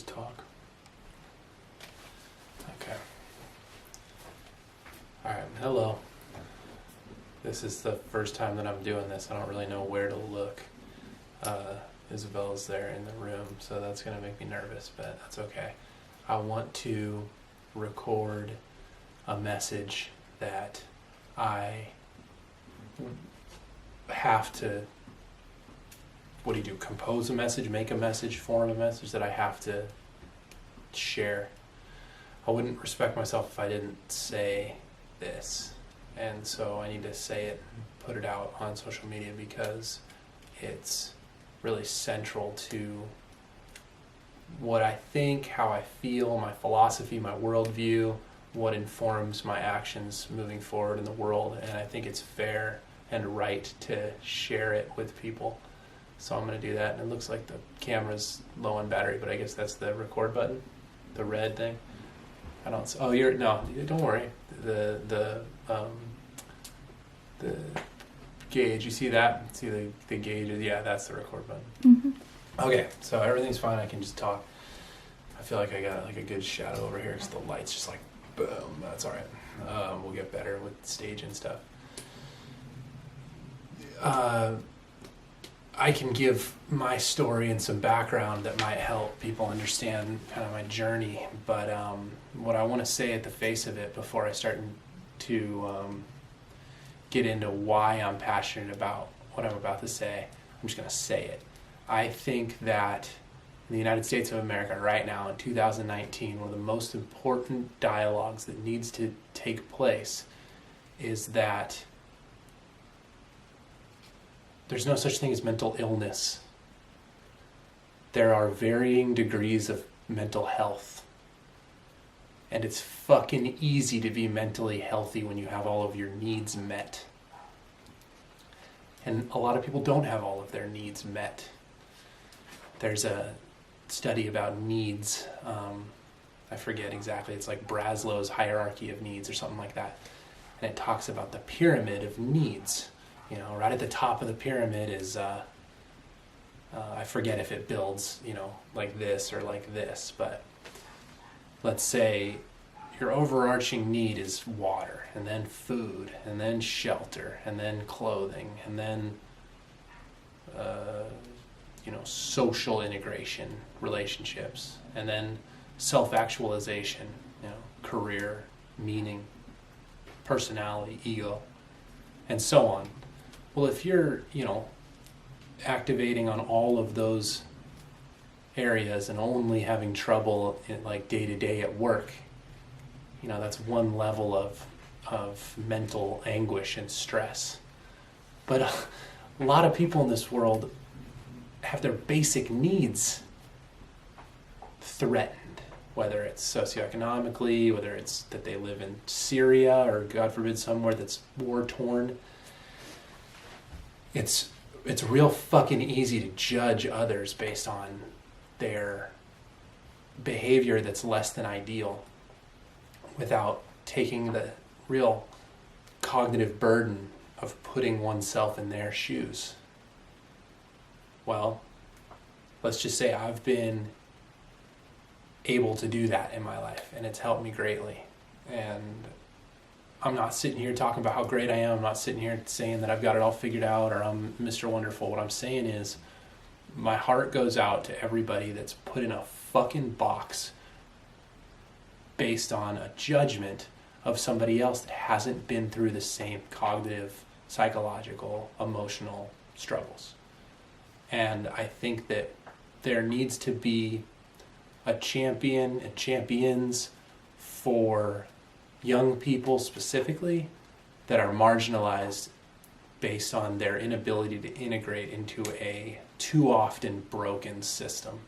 just talk. Okay. Alright, hello. This is the first time that I'm doing this. I don't really know where to look. Isabel's there in the room, so that's going to make me nervous, but that's okay. I want to record a message that I have to, what do you do, compose a message, make a message, form a message that I have to share. I wouldn't respect myself if I didn't say this, and so I need to say it and put it out on social media because it's really central to what I think, how I feel, my philosophy, my worldview, what informs my actions moving forward in the world, and I think it's fair and right to share it with people. So I'm going to do that, and it looks like the camera's low on battery, but I guess that's the record button, the red thing. I don't. Oh, no. Don't worry. The gauge. You see that? See the gauge? Yeah, that's the record button. Mm-hmm. Okay, so everything's fine. I can just talk. I feel like I got like a good shadow over here because the light's just like boom. That's all right. We'll get better with stage and stuff. I can give my story and some background that might help people understand kind of my journey, but what I want to say at the face of it before I start to get into why I'm passionate about what I'm about to say, I'm just going to say it. I think that in the United States of America right now in 2019, one of the most important dialogues that needs to take place is that there's no such thing as mental illness. There are varying degrees of mental health. And it's fucking easy to be mentally healthy when you have all of your needs met. And a lot of people don't have all of their needs met. There's a study about needs. I forget exactly. It's like Braslow's hierarchy of needs or something like that. And it talks about the pyramid of needs. You know, right at the top of the pyramid is, I forget if it builds, like this or like this, but let's say your overarching need is water, and then food, and then shelter, and then clothing, and then, social integration, relationships, and then self-actualization, career, meaning, personality, ego, and so on. Well, if you're, activating on all of those areas and only having trouble in, like day to day at work, that's one level of mental anguish and stress. But a lot of people in this world have their basic needs threatened, whether it's socioeconomically, whether it's that they live in Syria or, God forbid, somewhere that's war-torn. It's real fucking easy to judge others based on their behavior that's less than ideal without taking the real cognitive burden of putting oneself in their shoes. Well, let's just say I've been able to do that in my life, and it's helped me greatly. And I'm not sitting here talking about how great I am. I'm not sitting here saying that I've got it all figured out or I'm Mr. Wonderful. What I'm saying is my heart goes out to everybody that's put in a fucking box based on a judgment of somebody else that hasn't been through the same cognitive, psychological, emotional struggles. And I think that there needs to be a champion and champions for young people specifically that are marginalized based on their inability to integrate into a too often broken system.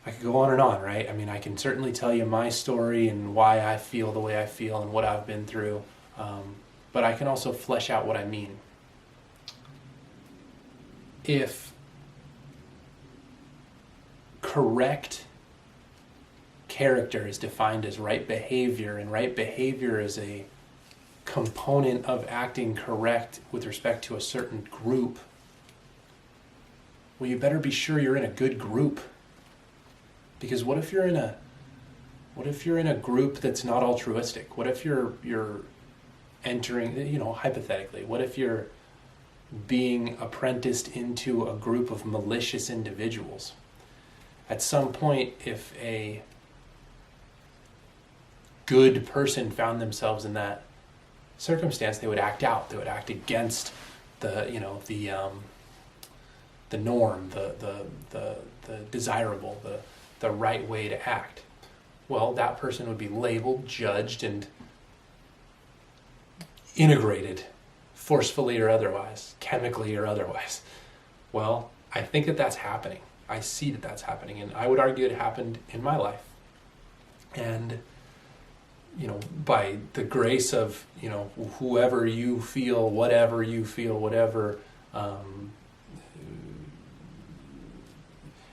I could go on and on, right? I mean, I can certainly tell you my story and why I feel the way I feel and what I've been through, but I can also flesh out what I mean. If correct character is defined as right behavior, and right behavior is a component of acting correct with respect to a certain group, well, you better be sure you're in a good group. Because what if you're in a group that's not altruistic? What if you're entering, hypothetically, what if you're being apprenticed into a group of malicious individuals? At some point, if a good person found themselves in that circumstance, they would act out. They would act against the norm, the desirable, the right way to act. Well, that person would be labeled, judged, and integrated, forcefully or otherwise, chemically or otherwise. Well, I think that that's happening. I see that that's happening, and I would argue it happened in my life. And by the grace of whoever you feel, whatever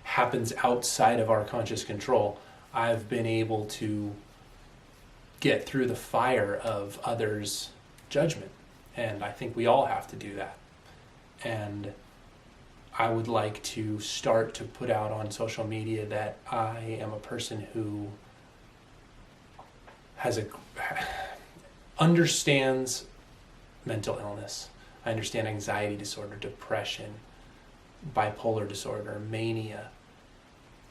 happens outside of our conscious control, I've been able to get through the fire of others' judgment. And I think we all have to do that. And I would like to start to put out on social media that I am a person who understands mental illness. I understand anxiety disorder, depression, bipolar disorder, mania,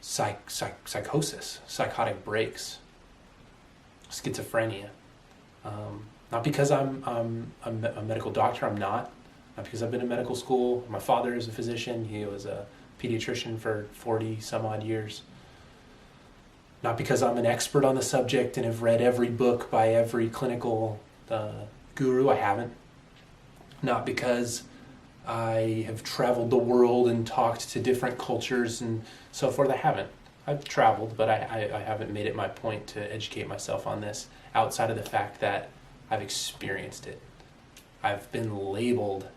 psychosis, psychotic breaks, schizophrenia. Not because I'm a medical doctor, I'm not. Not because I've been in medical school. My father is a physician. He was a pediatrician for 40 some odd years. Not because I'm an expert on the subject and have read every book by every clinical guru. I haven't. Not because I have traveled the world and talked to different cultures and so forth. I haven't. I've traveled, but I haven't made it my point to educate myself on this outside of the fact that I've experienced it. I've been labeled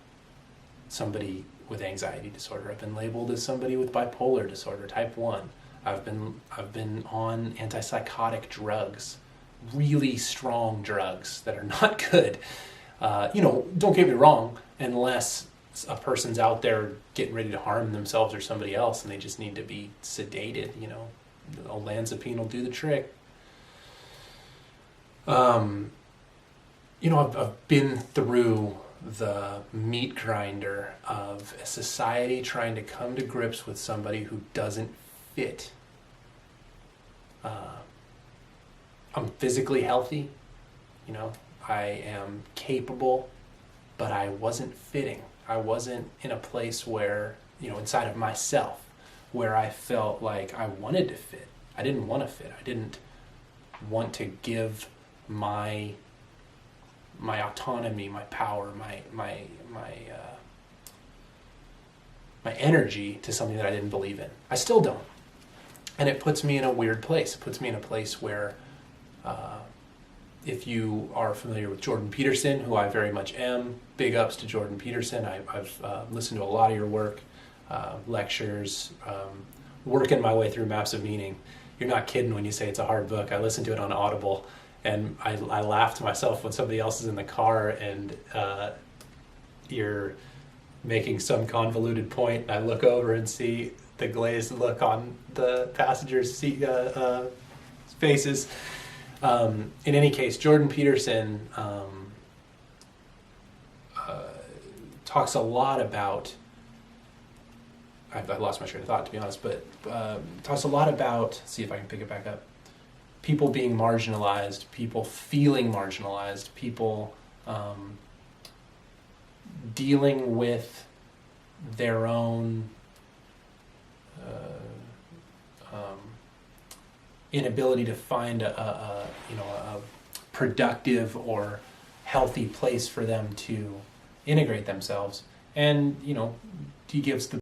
somebody with anxiety disorder. I've been labeled as somebody with bipolar disorder, type 1. I've been on antipsychotic drugs, really strong drugs that are not good. Don't get me wrong, unless a person's out there getting ready to harm themselves or somebody else and they just need to be sedated, olanzapine will do the trick. I've been through the meat grinder of a society trying to come to grips with somebody who doesn't fit. I'm physically healthy, I am capable, but I wasn't fitting. I wasn't in a place where, inside of myself, where I felt like I wanted to fit. I didn't want to fit. I didn't want to give my autonomy, my power, my energy to something that I didn't believe in. I still don't. And it puts me in a weird place. It puts me in a place where, if you are familiar with Jordan Peterson, who I very much am, big ups to Jordan Peterson. I've listened to a lot of your work, lectures, working my way through Maps of Meaning. You're not kidding when you say it's a hard book. I listened to it on Audible, and I laugh to myself when somebody else is in the car and you're making some convoluted point, and I look over and see the glazed look on the passengers' seat faces. In any case, Jordan Peterson talks a lot about, I lost my train of thought, to be honest, but talks a lot about, see if I can pick it back up, people being marginalized, people feeling marginalized, people dealing with their own inability to find a productive or healthy place for them to integrate themselves. And he gives the